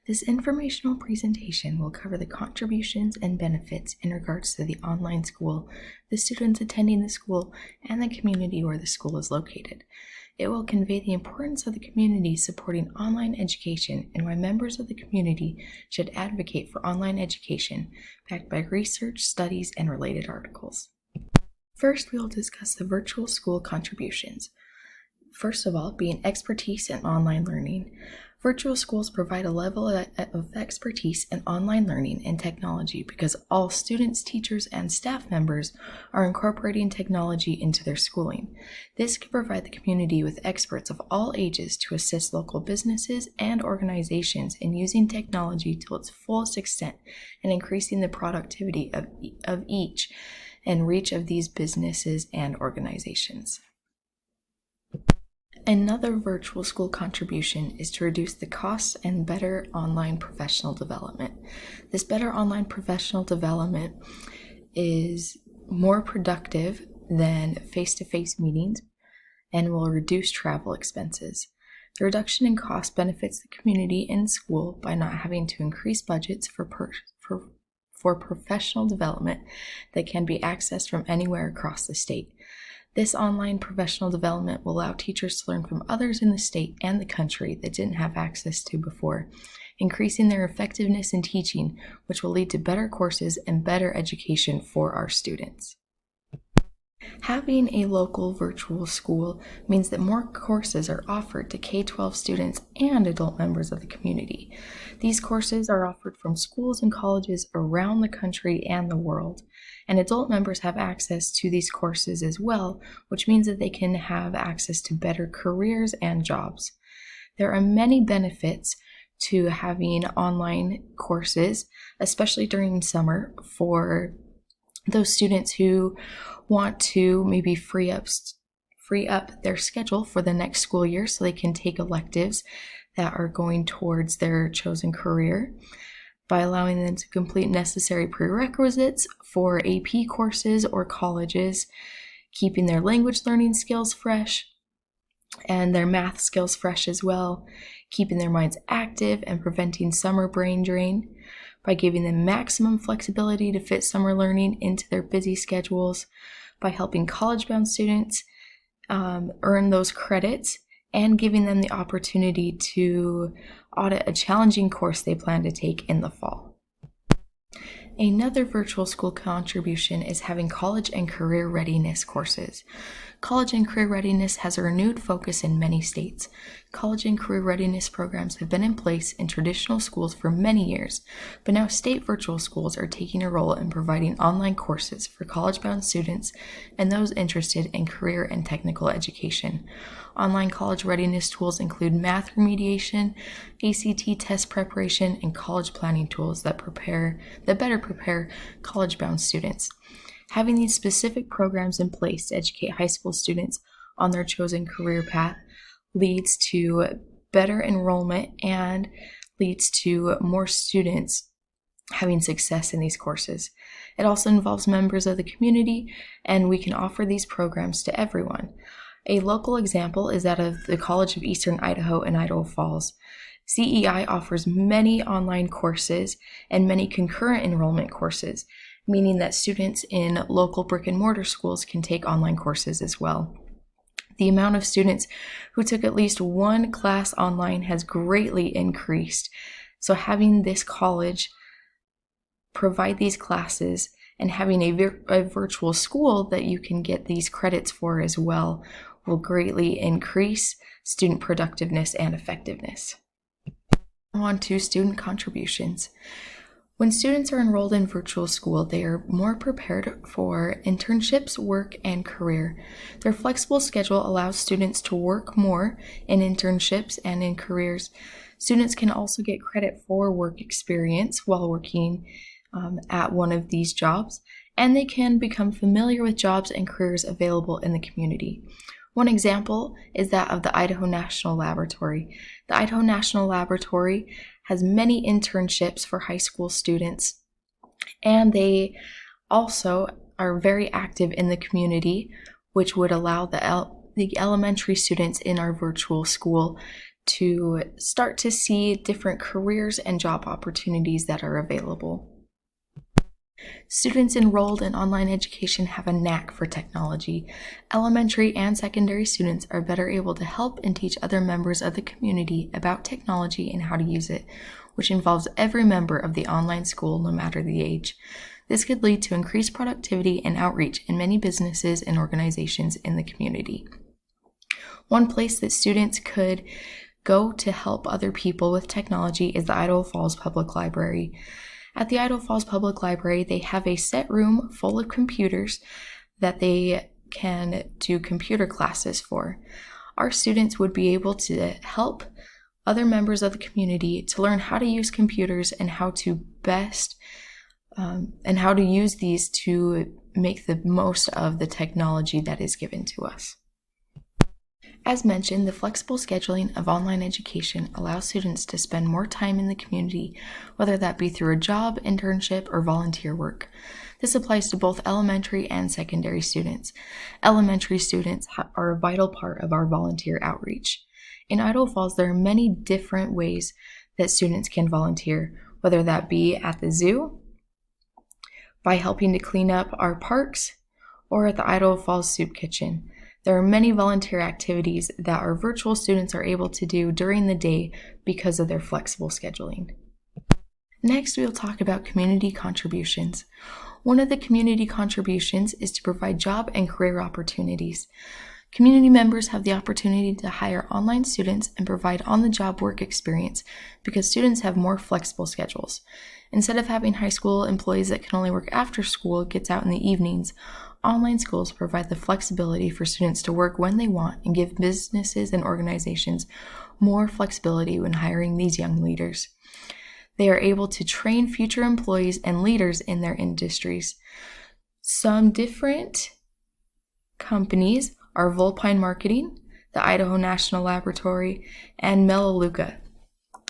This informational presentation will cover the contributions and benefits in regards to the online school, the students attending the school, and the community where the school is located. It will convey the importance of the community supporting online education and why members of the community should advocate for online education, backed by research, studies, and related articles. First, we will discuss the virtual school contributions. First of all, being expertise in online learning. Virtual schools provide a level of expertise in online learning and technology because all students, teachers, and staff members are incorporating technology into their schooling. This can provide the community with experts of all ages to assist local businesses and organizations in using technology to its fullest extent and increasing the productivity of each and reach of these businesses and organizations. Another virtual school contribution is to reduce the costs and better online professional development. This better online professional development is more productive than face-to-face meetings and will reduce travel expenses. The reduction in cost benefits the community and school by not having to increase budgets for professional development that can be accessed from anywhere across the state. This online professional development will allow teachers to learn from others in the state and the country that didn't have access to before, increasing their effectiveness in teaching, which will lead to better courses and better education for our students. Having a local virtual school means that more courses are offered to K-12 students and adult members of the community. These courses are offered from schools and colleges around the country and the world, and adult members have access to these courses as well, which means that they can have access to better careers and jobs. There are many benefits to having online courses, especially during summer, for those students who want to maybe free up their schedule for the next school year so they can take electives that are going towards their chosen career, by allowing them to complete necessary prerequisites for AP courses or colleges, keeping their language learning skills fresh and their math skills fresh as well, keeping their minds active and preventing summer brain drain, by giving them maximum flexibility to fit summer learning into their busy schedules, by helping college-bound students earn those credits, and giving them the opportunity to audit a challenging course they plan to take in the fall. Another virtual school contribution is having college and career readiness courses. College and career readiness has a renewed focus in many states. College and career readiness programs have been in place in traditional schools for many years, but now state virtual schools are taking a role in providing online courses for college-bound students and those interested in career and technical education. Online college readiness tools include math remediation, ACT test preparation, and college planning tools that better prepare college-bound students. Having these specific programs in place to educate high school students on their chosen career path leads to better enrollment and leads to more students having success in these courses. It also involves members of the community, and we can offer these programs to everyone. A local example is that of the College of Eastern Idaho in Idaho Falls. CEI offers many online courses and many concurrent enrollment courses, meaning that students in local brick and mortar schools can take online courses as well. The amount of students who took at least one class online has greatly increased. So having this college provide these classes and having a virtual school that you can get these credits for as well will greatly increase student productiveness and effectiveness. On to student contributions. When students are enrolled in virtual school, they are more prepared for internships, work, and career. Their flexible schedule allows students to work more in internships and in careers. Students can also get credit for work experience while working at one of these jobs, and they can become familiar with jobs and careers available in the community. One example is that of the Idaho National Laboratory. The Idaho National Laboratory has many internships for high school students, and they also are very active in the community, which would allow the elementary students in our virtual school to start to see different careers and job opportunities that are available. Students enrolled in online education have a knack for technology. Elementary and secondary students are better able to help and teach other members of the community about technology and how to use it, which involves every member of the online school, no matter the age. This could lead to increased productivity and outreach in many businesses and organizations in the community. One place that students could go to help other people with technology is the Idaho Falls Public Library. At the Idaho Falls Public Library, they have a set room full of computers that they can do computer classes for. Our students would be able to help other members of the community to learn how to use computers and how to use these to make the most of the technology that is given to us. As mentioned, the flexible scheduling of online education allows students to spend more time in the community, whether that be through a job, internship, or volunteer work. This applies to both elementary and secondary students. Elementary students are a vital part of our volunteer outreach. In Idaho Falls, there are many different ways that students can volunteer, whether that be at the zoo, by helping to clean up our parks, or at the Idaho Falls Soup Kitchen. There are many volunteer activities that our virtual students are able to do during the day because of their flexible scheduling. Next, we'll talk about community contributions. One of the community contributions is to provide job and career opportunities. Community members have the opportunity to hire online students and provide on-the-job work experience because students have more flexible schedules. Instead of having high school employees that can only work after school gets out in the evenings, online schools provide the flexibility for students to work when they want and give businesses and organizations more flexibility when hiring these young leaders. They are able to train future employees and leaders in their industries. Some different companies are Vulpine Marketing, the Idaho National Laboratory, and Melaleuca.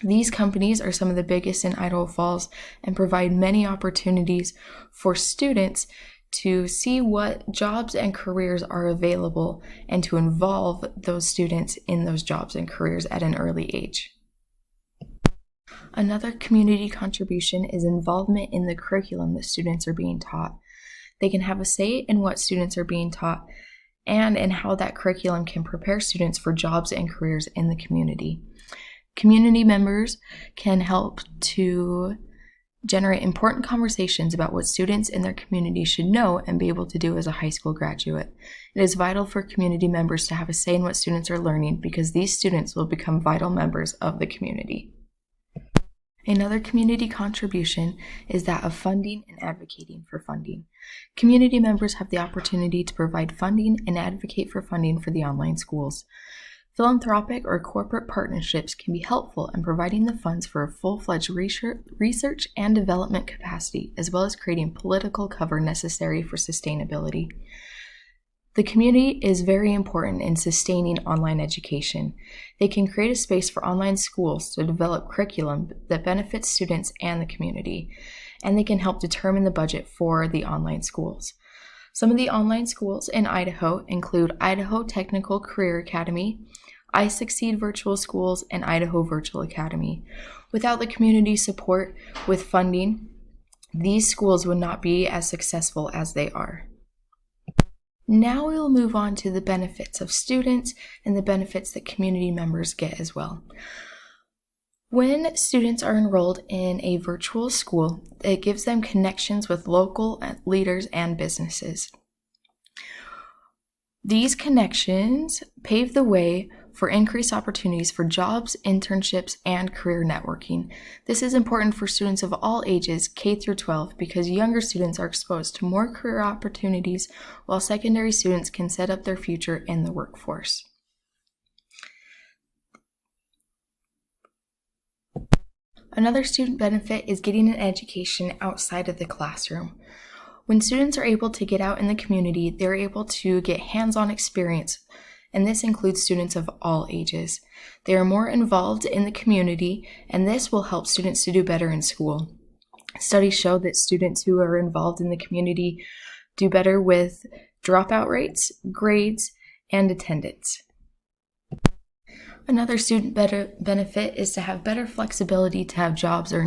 These companies are some of the biggest in Idaho Falls and provide many opportunities for students to see what jobs and careers are available and to involve those students in those jobs and careers at an early age. Another community contribution is involvement in the curriculum that students are being taught. They can have a say in what students are being taught and in how that curriculum can prepare students for jobs and careers in the community. Community members can help to generate important conversations about what students in their community should know and be able to do as a high school graduate. It is vital for community members to have a say in what students are learning because these students will become vital members of the community. Another community contribution is that of funding and advocating for funding. Community members have the opportunity to provide funding and advocate for funding for the online schools. Philanthropic or corporate partnerships can be helpful in providing the funds for a full-fledged research and development capacity, as well as creating political cover necessary for sustainability. The community is very important in sustaining online education. They can create a space for online schools to develop curriculum that benefits students and the community, and they can help determine the budget for the online schools. Some of the online schools in Idaho include Idaho Technical Career Academy, iSucceed Virtual Schools, and Idaho Virtual Academy. Without the community support with funding, these schools would not be as successful as they are. Now we will move on to the benefits of students and the benefits that community members get as well. When students are enrolled in a virtual school, it gives them connections with local leaders and businesses. These connections pave the way for increased opportunities for jobs, internships, and career networking. This is important for students of all ages, K through 12, because younger students are exposed to more career opportunities, while secondary students can set up their future in the workforce. Another student benefit is getting an education outside of the classroom. When students are able to get out in the community, they're able to get hands-on experience, and this includes students of all ages. They are more involved in the community, and this will help students to do better in school. Studies show that students who are involved in the community do better with dropout rates, grades, and attendance. Another student benefit is to have better flexibility to have jobs or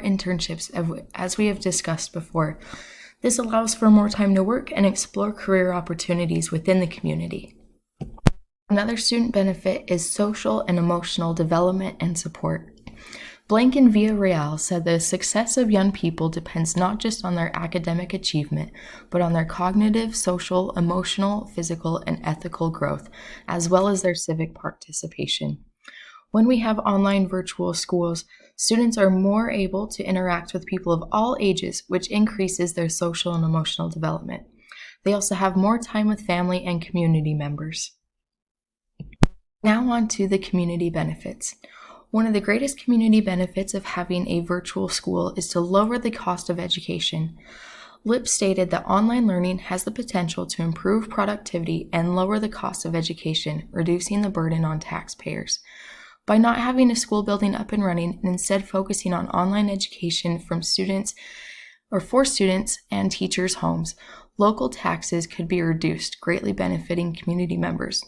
internships, as we have discussed before. This allows for more time to work and explore career opportunities within the community. Another student benefit is social and emotional development and support. Blank and Villarreal said the success of young people depends not just on their academic achievement, but on their cognitive, social, emotional, physical, and ethical growth, as well as their civic participation. When we have online virtual schools, students are more able to interact with people of all ages, which increases their social and emotional development. They also have more time with family and community members. Now on to the community benefits. One of the greatest community benefits of having a virtual school is to lower the cost of education. Lip stated that online learning has the potential to improve productivity and lower the cost of education, reducing the burden on taxpayers. By not having a school building up and running and instead focusing on online education from students or for students and teachers' homes, local taxes could be reduced, greatly benefiting community members.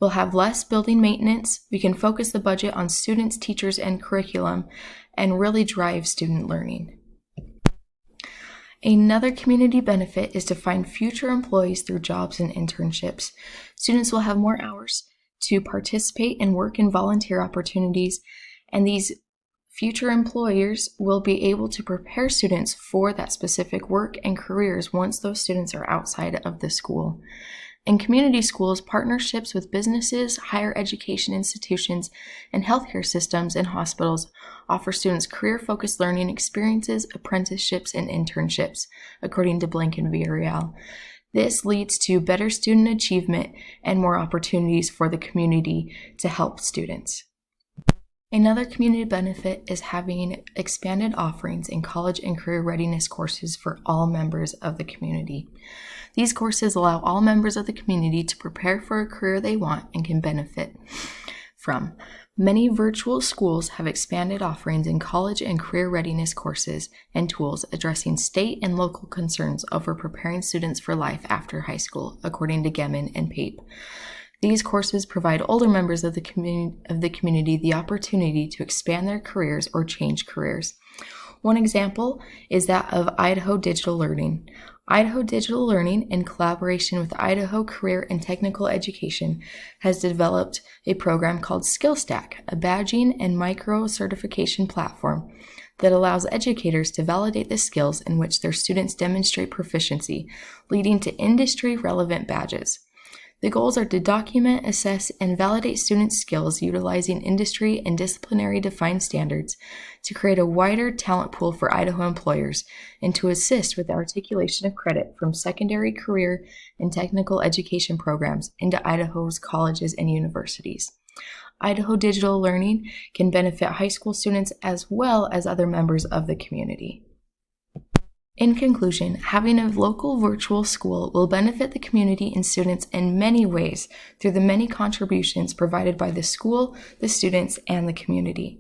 We'll have less building maintenance, we can focus the budget on students, teachers, and curriculum, and really drive student learning. Another community benefit is to find future employees through jobs and internships. Students will have more hours to participate and work in volunteer opportunities, and these future employers will be able to prepare students for that specific work and careers once those students are outside of the school. In community schools, partnerships with businesses, higher education institutions, and healthcare systems and hospitals offer students career-focused learning experiences, apprenticeships, and internships, according to Blank and Villarreal. This leads to better student achievement and more opportunities for the community to help students. Another community benefit is having expanded offerings in college and career readiness courses for all members of the community. These courses allow all members of the community to prepare for a career they want and can benefit from. Many virtual schools have expanded offerings in college and career readiness courses and tools addressing state and local concerns over preparing students for life after high school, according to Gemin and Pape. These courses provide older members of the community the opportunity to expand their careers or change careers. One example is that of Idaho Digital Learning. Idaho Digital Learning, in collaboration with Idaho Career and Technical Education, has developed a program called SkillStack, a badging and micro-certification platform that allows educators to validate the skills in which their students demonstrate proficiency, leading to industry-relevant badges. The goals are to document, assess, and validate students' skills utilizing industry and disciplinary defined standards to create a wider talent pool for Idaho employers and to assist with the articulation of credit from secondary career and technical education programs into Idaho's colleges and universities. Idaho Digital Learning can benefit high school students as well as other members of the community. In conclusion, having a local virtual school will benefit the community and students in many ways through the many contributions provided by the school, the students, and the community.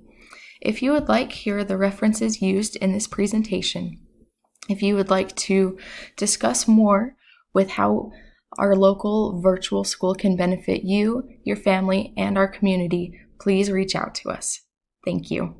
If you would like, here are the references used in this presentation. If you would like to discuss more with how our local virtual school can benefit you, your family, and our community, please reach out to us. Thank you.